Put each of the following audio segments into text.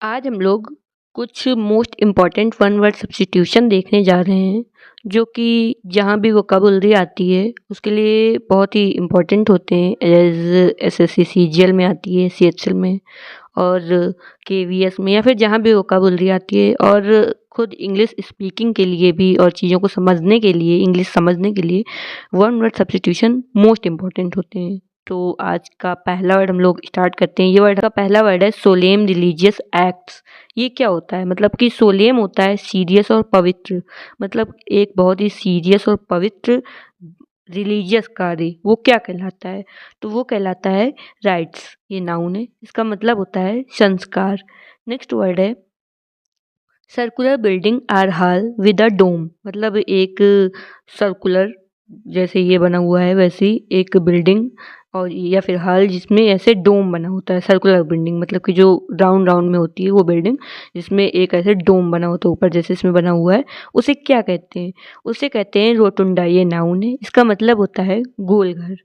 आज हम लोग कुछ most important one word substitution देखने जा रहे हैं जो कि जहाँ भी वोकाबुलरी आती है उसके लिए बहुत ही इम्पोर्टेंट होते हैं। एज एसएससी सीजीएल में आती है, सीएचएल में और केवीएस में, या फिर जहाँ भी वोकाबुलरी आती है। और खुद इंग्लिश स्पीकिंग के लिए भी और चीज़ों को समझने के लिए, इंग्लिश समझने के लिए one word substitution most important होते हैं। तो आज का पहला वर्ड हम लोग स्टार्ट करते हैं। ये वर्ड का पहला वर्ड है सोलेम रिलीजियस एक्ट्स। ये क्या होता है? मतलब कि सोलेम होता है सीरियस और पवित्र, मतलब एक बहुत ही सीरियस और पवित्र रिलीजियस कार्य, वो क्या कहलाता है? तो वो कहलाता है राइट्स। ये नाउन है, इसका मतलब होता है संस्कार। नेक्स्ट वर्ड है circular building or hall with a dome. मतलब एक सर्कुलर, जैसे ये बना हुआ है वैसे ही एक बिल्डिंग और या फिर हॉल जिसमें ऐसे डोम बना होता है। सर्कुलर बिल्डिंग मतलब कि जो राउंड राउंड में होती है वो बिल्डिंग जिसमें एक ऐसे डोम बना होता है ऊपर, जैसे इसमें बना हुआ है, उसे क्या कहते हैं? उसे कहते हैं रोटुंडा। ये नाउन है, इसका मतलब होता है गोल घर।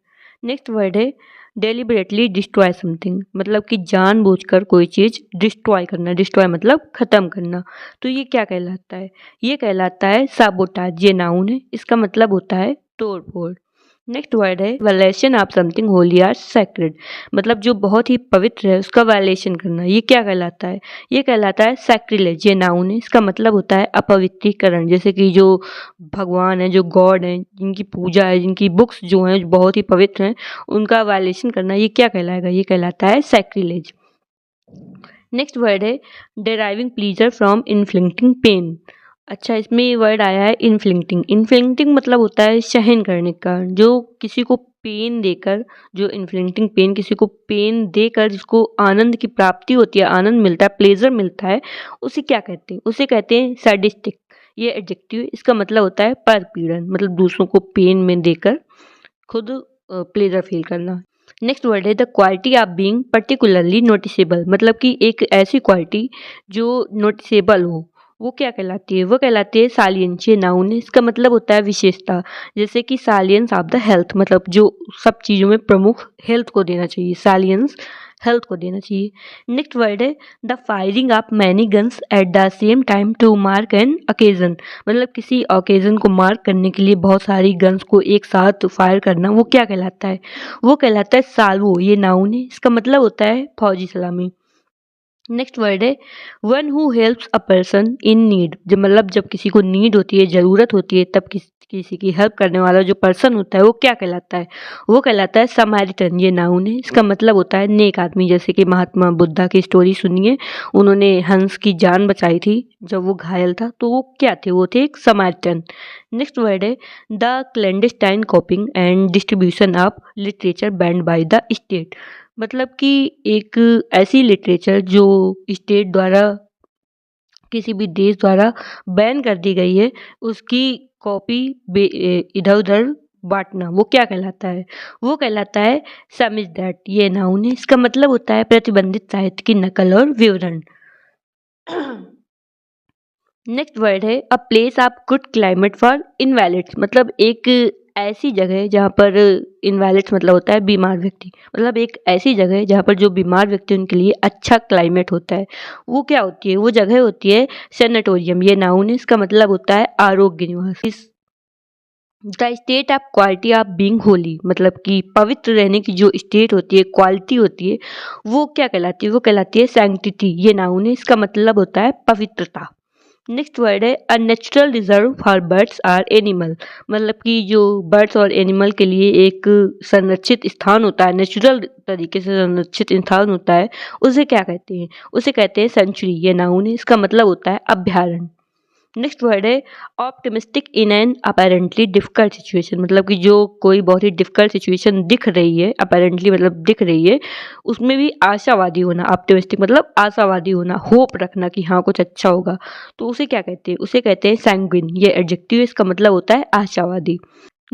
नेक्स्ट वर्ड है डेलिबरेटली डिस्ट्रॉय समथिंग। मतलब कि जानबूझकर कोई चीज़ डिस्ट्रॉय करना। डिस्ट्रॉय मतलब ख़त्म करना। तो ये क्या कहलाता है? ये कहलाता है साबोटाज। ये नाउन है, इसका मतलब होता है तोड़ फोड़। नेक्स्ट वर्ड है violation of something holy or sacred. मतलब जो बहुत ही पवित्र है उसका वायलेशन करना। ये क्या कहलाता है? ये कहलाता है सैक्रिलेज। ये नाउन है, इसका मतलब होता है अपवित्रीकरण। जैसे कि जो भगवान है, जो गॉड है, जिनकी पूजा है, जिनकी बुक्स जो हैं जो बहुत ही पवित्र हैं, उनका वायलेशन करना, ये क्या कहलाएगा? ये कहलाता है सैक्रिलेज। नेक्स्ट वर्ड है deriving pleasure from inflicting pain. अच्छा, इसमें ये वर्ड आया है इन्फ्लिक्टिंग। इन्फ्लिक्टिंग मतलब होता है सहन करने का। जो किसी को पेन देकर, जो इन्फ्लिक्टिंग पेन, किसी को पेन देकर जिसको आनंद की प्राप्ति होती है, आनंद मिलता है, प्लेजर मिलता है, उसे क्या कहते हैं? उसे कहते हैं सैडिस्टिक। ये एडजेक्टिव, इसका मतलब होता है परपीड़न। मतलब दूसरों को पेन में देकर खुद प्लेजर फील करना। नेक्स्ट वर्ड है the quality of being particularly noticeable. मतलब कि एक ऐसी क्वालिटी जो नोटिसेबल हो, वो क्या कहलाती है? वो कहलाती है सालियंस। ये नाउन है, इसका मतलब होता है विशेषता। जैसे कि सालियंस ऑफ द हेल्थ, मतलब जो सब चीज़ों में प्रमुख हेल्थ को देना चाहिए, सालियंस हेल्थ को देना चाहिए। नेक्स्ट वर्ड है the firing of many guns at the same time to mark an occasion. मतलब किसी ओकेजन को मार्क करने के लिए बहुत सारी गन्स को एक साथ फायर करना, वो क्या कहलाता है? वो कहलाता है साल्वो। ये नाउन है, इसका मतलब होता है फौजी सलामी। नेक्स्ट वर्ड है one who helps a person in need. जब मतलब जब किसी को नीड होती है, ज़रूरत होती है, तब किसी की हेल्प करने वाला जो पर्सन होता है वो क्या कहलाता है? वो कहलाता है समारिटन। ये नाउन है, इसका मतलब होता है नेक आदमी। जैसे कि महात्मा बुद्धा की स्टोरी सुनिए, उन्होंने हंस की जान बचाई थी जब वो घायल था, तो वो क्या थे? वो थे एक समारिटन। नेक्स्ट वर्ड है the clandestine कॉपिंग and distribution of literature band by the state. मतलब कि एक ऐसी लिटरेचर जो स्टेट द्वारा, किसी भी देश द्वारा बैन कर दी गई है, उसकी कॉपी इधर उधर बांटना, वो क्या कहलाता है? वो कहलाता है समिज दैट। ये नाउन है, इसका मतलब होता है प्रतिबंधित साहित्य की नकल और विवरण। नेक्स्ट वर्ड है a place of good climate for invalids. मतलब एक ऐसी जगह जहाँ पर इनवैलिड्स मतलब होता है बीमार व्यक्ति। मतलब एक ऐसी जगह जहाँ पर जो बीमार व्यक्ति उनके लिए अच्छा क्लाइमेट होता है, वो क्या होती है? वो जगह होती है सेनेटोरियम। ये नाउन है, इसका मतलब होता है आरोग्य निवास। इस the state of quality of being Holi. मतलब कि पवित्र रहने की जो स्टेट होती है, क्वालिटी होती है, वो क्या कहलाती है? वो कहलाती है सैंक्टिटी। ये नाउन है, इसका मतलब होता है पवित्रता। नेक्स्ट वर्ड है a natural reserve for birds or animal. मतलब कि जो बर्ड्स और एनिमल के लिए एक संरक्षित स्थान होता है, नेचुरल तरीके से संरक्षित स्थान होता है, उसे क्या कहते हैं? उसे कहते हैं सेंचुरी। ये नाउन है, इसका मतलब होता है अभ्यारण्य। नेक्स्ट वर्ड है optimistic in an apparently difficult situation. मतलब कि जो कोई बहुत ही डिफिकल्ट सिचुएशन दिख रही है, अपेरेंटली मतलब दिख रही है, उसमें भी आशावादी होना। ऑप्टिमिस्टिक मतलब आशावादी होना, होप रखना कि हाँ कुछ अच्छा होगा, तो उसे क्या कहते हैं? उसे कहते हैं सैंग्विन। ये एडजेक्टिव है, इसका मतलब होता है आशावादी।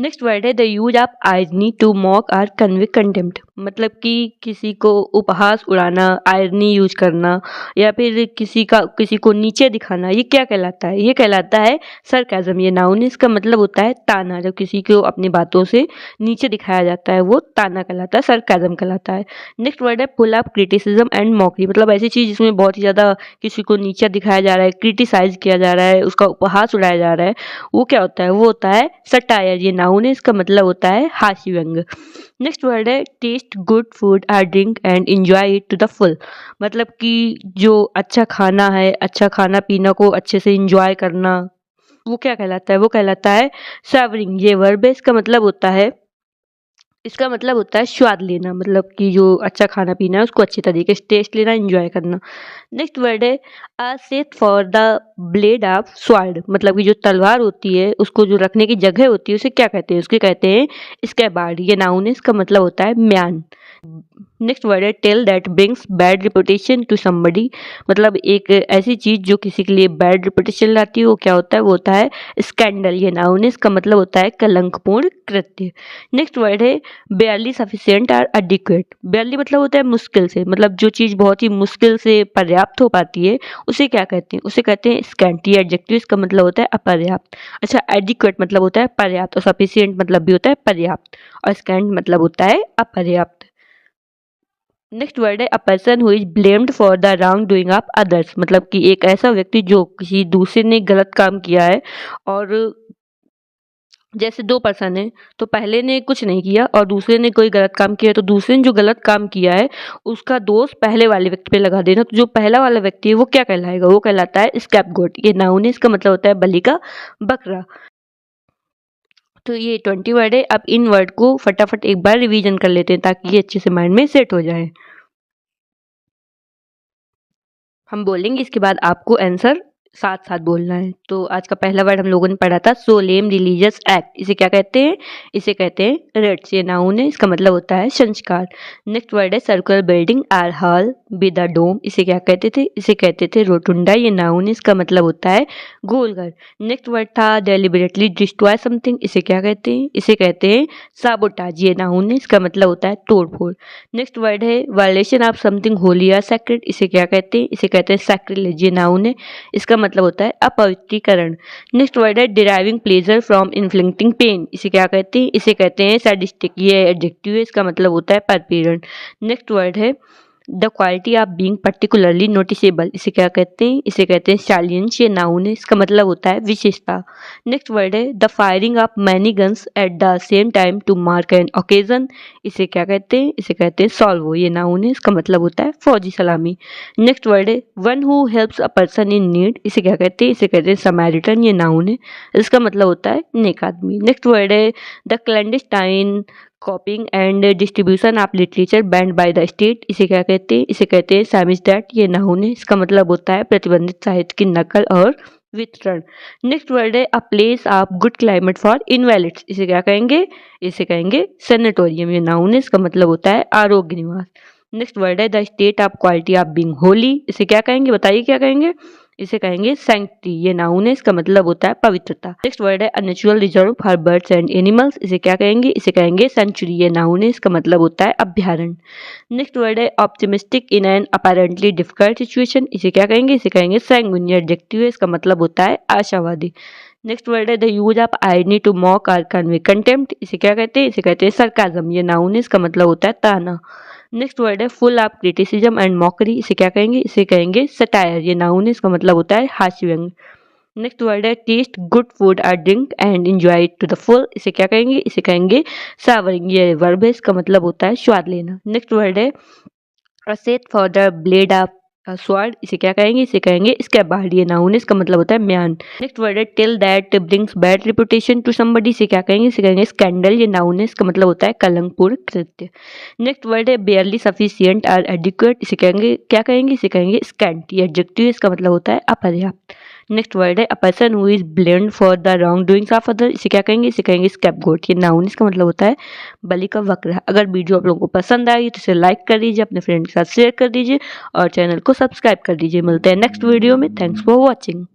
नेक्स्ट वर्ड है the use of irony to mock or convey contempt, मतलब कि किसी को उपहास उड़ाना, आयरनी यूज करना या फिर किसी को नीचे दिखाना, ये क्या कहलाता है? ये कहलाता है सरकाज़म। ये नाउन है, इसका मतलब होता है ताना। जब किसी को अपनी बातों से नीचे दिखाया जाता है वो ताना कहलाता है, सरकाज़म कहलाता है। नेक्स्ट वर्ड है pull up criticism and mockery, मतलब ऐसी चीज़ जिसमें बहुत ही ज़्यादा किसी को नीचा दिखाया जा रहा है, क्रिटिसाइज किया जा रहा है, उसका उपहास उड़ाया जा रहा है, वो क्या होता है? वो होता है सटायर। ये नाउन है, इसका मतलब होता है हास्य व्यंग। नेक्स्ट वर्ड है taste good food or drink and enjoy it to the full, मतलब कि जो अच्छा खाना है, अच्छा खाना पीना को अच्छे से एंजॉय करना, वो क्या कहलाता है? वो कहलाता है सैवरिंग। ये वर्ब है, इसका मतलब होता है स्वाद लेना, मतलब कि जो अच्छा खाना पीना है उसको अच्छे तरीके से टेस्ट लेना, एंजॉय करना। नेक्स्ट वर्ड है a set for the blade of sword, मतलब कि जो तलवार होती है उसको जो रखने की जगह होती है उसे क्या कहते हैं? उसके कहते हैं स्कैबार्ड। ये नाउन है, इसका मतलब होता है म्यान। नेक्स्ट वर्ड है tale that brings bad reputation to somebody, मतलब एक ऐसी चीज जो किसी के लिए बैड रिपुटेशन लाती है, वो क्या होता है? वो होता है स्कैंडल। ये नाउन है, इसका मतलब होता है कलंकपूर्ण कृत्य। नेक्स्ट वर्ड है बेयरली सफिशिएंट और एडिक्वेट। बेयरली मतलब होता है मुश्किल से, मतलब जो चीज बहुत ही मुश्किल से पर्याप्त हो पाती है उसे क्या कहते हैं? उसे कहते हैं स्कैंटी। एडजेक्टिव, इसका मतलब होता है अपर्याप्त। अच्छा, एडिक्वेट मतलब होता है पर्याप्त, और सफिशिएंट मतलब भी होता है पर्याप्त, और स्कैंट मतलब होता है अपर्याप्त। नेक्स्ट वर्ड है a person who is blamed for the wrong doing of others, मतलब कि एक ऐसा व्यक्ति जो किसी दूसरे ने गलत काम किया है, और जैसे दो पर्सन है तो पहले ने कुछ नहीं किया और दूसरे ने कोई गलत काम किया, तो दूसरे ने जो गलत काम किया है उसका दोष पहले वाले व्यक्ति पे लगा देना, तो जो पहला वाला व्यक्ति है वो क्या कहलाएगा? वो कहलाता है स्कैपगोट। ये नाउन है, इसका मतलब होता है बलि का बकरा। तो ये 20 वर्ड है। अब इन वर्ड को फटाफट एक बार रिवीजन कर लेते हैं ताकि ये अच्छे से माइंड में सेट हो जाए। हम बोलेंगे, इसके बाद आपको आंसर साथ साथ बोलना है। तो आज का पहला वर्ड हम लोगों ने पढ़ा था सोलेम रिलीजियस एक्ट। इसे क्या कहते हैं? इसे कहते हैं रिट्स। ये नाउन है, इसका मतलब होता है संस्कार। नेक्स्ट वर्ड है circular building or hall with a dome. इसे क्या कहते थे? इसे कहते थे रोटुंडा। ये नाउन है, इसका मतलब होता है गोलघर। नेक्स्ट वर्ड था डेलिबरेटली डिस्ट्रॉय समथिंग। इसे क्या कहते हैं? इसे कहते हैं साबोटाज। ये नाउन है, इसका मतलब होता है तोड़फोड़। नेक्स्ट वर्ड है वायलेशन ऑफ समथिंग होली या सैक्रेड। इसे क्या कहते हैं? इसे कहते हैं सैक्रिलेज। ये नाउन है, इसका मतलब होता है अपवित्रीकरण। नेक्स्ट वर्ड है deriving pleasure from inflicting pain. इसे क्या कहते हैं? इसे कहते हैं सैडिस्टिक। ये एडजेक्टिव है, इसका मतलब होता है परपीड़न। नेक्स्ट वर्ड है the quality of being particularly noticeable. इसे क्या कहते हैं? इसे कहते हैं सैलियंस। ये नाउन है, इसका मतलब होता है विशेषता। नेक्स्ट वर्ड है the firing of many guns at the same time to mark an occasion. इसे क्या कहते हैं? इसे कहते हैं सॉल्वो। ये नाउन है, इसका मतलब होता है फौजी सलामी। नेक्स्ट वर्ड है one who helps a person in need. इसे क्या कहते हैं? इसे कहते हैं समैरिटन। ये नाउन है, इसका मतलब होता है नेक आदमी। नेक्स्ट वर्ड है the clandestine कॉपिंग and distribution of literature band by the state. इसे क्या कहते हैं? इसे कहते हैं सैमिस्टैट। ये नाउन है, इसका मतलब होता है प्रतिबंधित साहित्य की नकल और वितरण। नेक्स्ट वर्ड है a place of good climate for invalids. इसे क्या कहेंगे? इसे कहेंगे सेनेटोरियम। ये नाउन है, इसका मतलब होता है आरोग्य निवास। नेक्स्ट वर्ड है the state of quality of being Holi. इसे क्या कहेंगे? बताइए क्या कहेंगे? इसे कहेंगे सैंक्टिटी। ये नाउन है, इसका मतलब होता है पवित्रता। नेक्स्ट वर्ड है a natural reserve for birds and animals. इसे क्या कहेंगे? इसे कहेंगे सेंचुरी। ये नाउन है, इसका मतलब होता है अभ्यारण्य। नेक्स्ट वर्ड है optimistic in an apparently difficult situation. इसे क्या कहेंगे? इसे कहेंगे सैंग्विन। ये एडजेक्टिव है, इसका मतलब होता है आशावादी। नेक्स्ट वर्ड है the use of irony to mock और कन्वे कंटेम्प्ट। इसे क्या कहते हैं? इसे कहते हैं सरकाजम। ये नाउन है, इसका मतलब होता है ताना। नेक्स्ट वर्ड है full of criticism and mockery. इसे क्या कहेंगे? इसे कहेंगे सटायर। ये नाउन है, इसका मतलब होता है हास्य व्यंग। नेक्स्ट वर्ड है टेस्ट गुड फूड और drink and enjoy it to the full. इसे क्या कहेंगे? इसे कहेंगे सावरिंग। ये वर्ब है, इसका मतलब होता है स्वाद लेना। नेक्स्ट वर्ड है a set for the blade of sword. इसे क्या कहेंगे? इसे कहेंगे स्कैबार्ड। ये नाउन है, इसका मतलब होता है म्यान। नेक्स्ट वर्ड है tale that brings bad reputation to somebody. इसे क्या कहेंगे? इसे कहेंगे स्कैंडल। ये नाउन है, इसका मतलब होता है कलंकपूर्ण कृत्य। नेक्स्ट वर्ड है बेयरली सफिशिएंट और एडिक्वेट। इसे कहेंगे क्या कहेंगे? इसे कहेंगे स्कैंट। ये एडजेक्टिव है, इसका मतलब होता है अपर्याप्त। नेक्स्ट वर्ड है a person who is blamed for the wrong doings of other. इसे क्या कहेंगे? इसे कहेंगे स्कैपगोट। ये नाउन, इसका मतलब होता है बलि का बकरा। अगर वीडियो आप लोगों को पसंद आई तो इसे लाइक कर दीजिए, अपने फ्रेंड के साथ शेयर कर दीजिए और चैनल को सब्सक्राइब कर दीजिए। मिलते हैं नेक्स्ट वीडियो में। Thanks for watching.